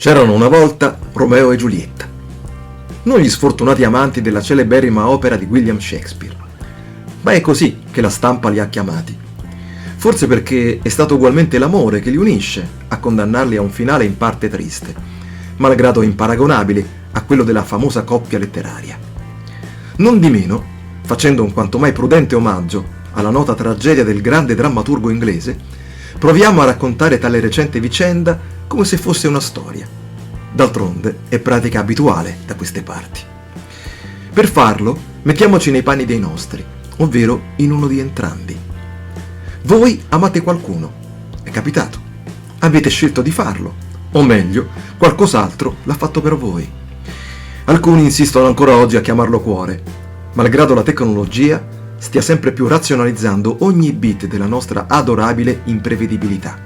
C'erano una volta Romeo e Giulietta, non gli sfortunati amanti della celeberrima opera di William Shakespeare, ma è così che la stampa li ha chiamati. Forse perché è stato ugualmente l'amore che li unisce a condannarli a un finale in parte triste, malgrado imparagonabile a quello della famosa coppia letteraria. Non di meno, facendo un quanto mai prudente omaggio alla nota tragedia del grande drammaturgo inglese, proviamo a raccontare tale recente vicenda come se fosse una storia. D'altronde è pratica abituale da queste parti. Per farlo, mettiamoci nei panni dei nostri, ovvero in uno di entrambi. Voi amate qualcuno, è capitato, avete scelto di farlo, o meglio, qualcos'altro l'ha fatto per voi. Alcuni insistono ancora oggi a chiamarlo cuore, malgrado la tecnologia stia sempre più razionalizzando ogni bit della nostra adorabile imprevedibilità.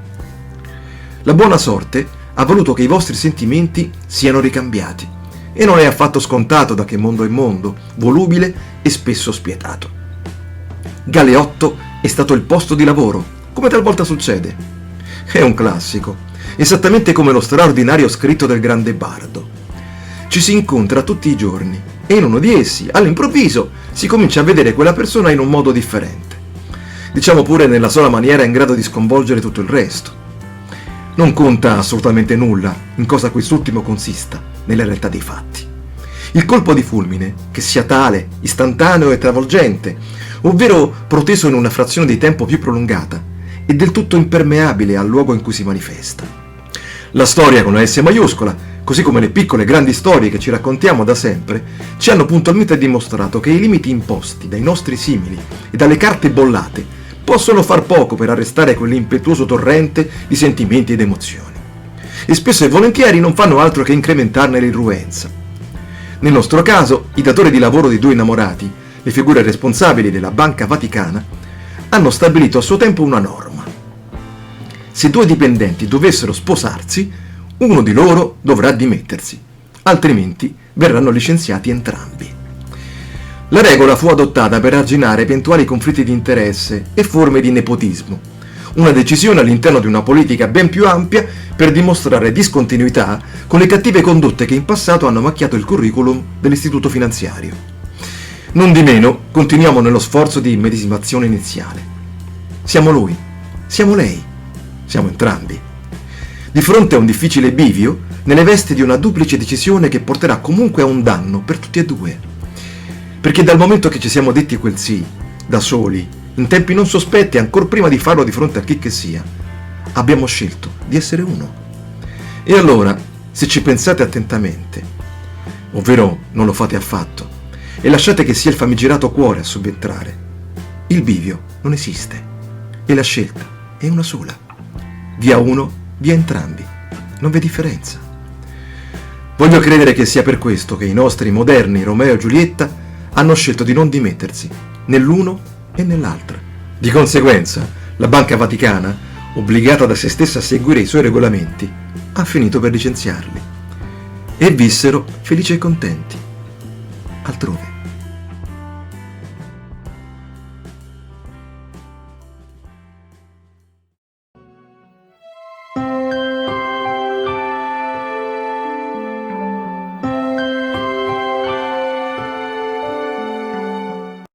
La buona sorte ha voluto che i vostri sentimenti siano ricambiati, e non è affatto scontato da che mondo è mondo, volubile e spesso spietato. Galeotto è stato il posto di lavoro, come talvolta succede. È un classico, esattamente come lo straordinario scritto del grande bardo. Ci si incontra tutti i giorni, e in uno di essi, all'improvviso, si comincia a vedere quella persona in un modo differente. Diciamo pure nella sola maniera in grado di sconvolgere tutto il resto. Non conta assolutamente nulla in cosa quest'ultimo consista, nella realtà dei fatti. Il colpo di fulmine, che sia tale, istantaneo e travolgente, ovvero proteso in una frazione di tempo più prolungata, è del tutto impermeabile al luogo in cui si manifesta. La storia con la S maiuscola, così come le piccole e grandi storie che ci raccontiamo da sempre, ci hanno puntualmente dimostrato che i limiti imposti dai nostri simili e dalle carte bollate possono far poco per arrestare quell'impetuoso torrente di sentimenti ed emozioni. E spesso e volentieri non fanno altro che incrementarne l'irruenza. Nel nostro caso, i datori di lavoro di due innamorati, le figure responsabili della Banca Vaticana, hanno stabilito a suo tempo una norma. Se due dipendenti dovessero sposarsi, uno di loro dovrà dimettersi, altrimenti verranno licenziati entrambi. La regola fu adottata per arginare eventuali conflitti di interesse e forme di nepotismo, una decisione all'interno di una politica ben più ampia per dimostrare discontinuità con le cattive condotte che in passato hanno macchiato il curriculum dell'istituto finanziario. Non di meno, continuiamo nello sforzo di immedesimazione iniziale. Siamo lui, siamo lei, siamo entrambi. Di fronte a un difficile bivio, nelle vesti di una duplice decisione che porterà comunque a un danno per tutti e due. Perché dal momento che ci siamo detti quel sì, da soli, in tempi non sospetti, ancor prima di farlo di fronte a chi che sia, abbiamo scelto di essere uno. E allora, se ci pensate attentamente, ovvero non lo fate affatto, e lasciate che sia il famigerato cuore a subentrare, il bivio non esiste, e la scelta è una sola. Via uno, via entrambi, non v'è differenza. Voglio credere che sia per questo che i nostri moderni Romeo e Giulietta hanno scelto di non dimettersi, né l'uno e né l'altra. Di conseguenza, la Banca Vaticana, obbligata da se stessa a seguire i suoi regolamenti, ha finito per licenziarli. E vissero felici e contenti, altrove.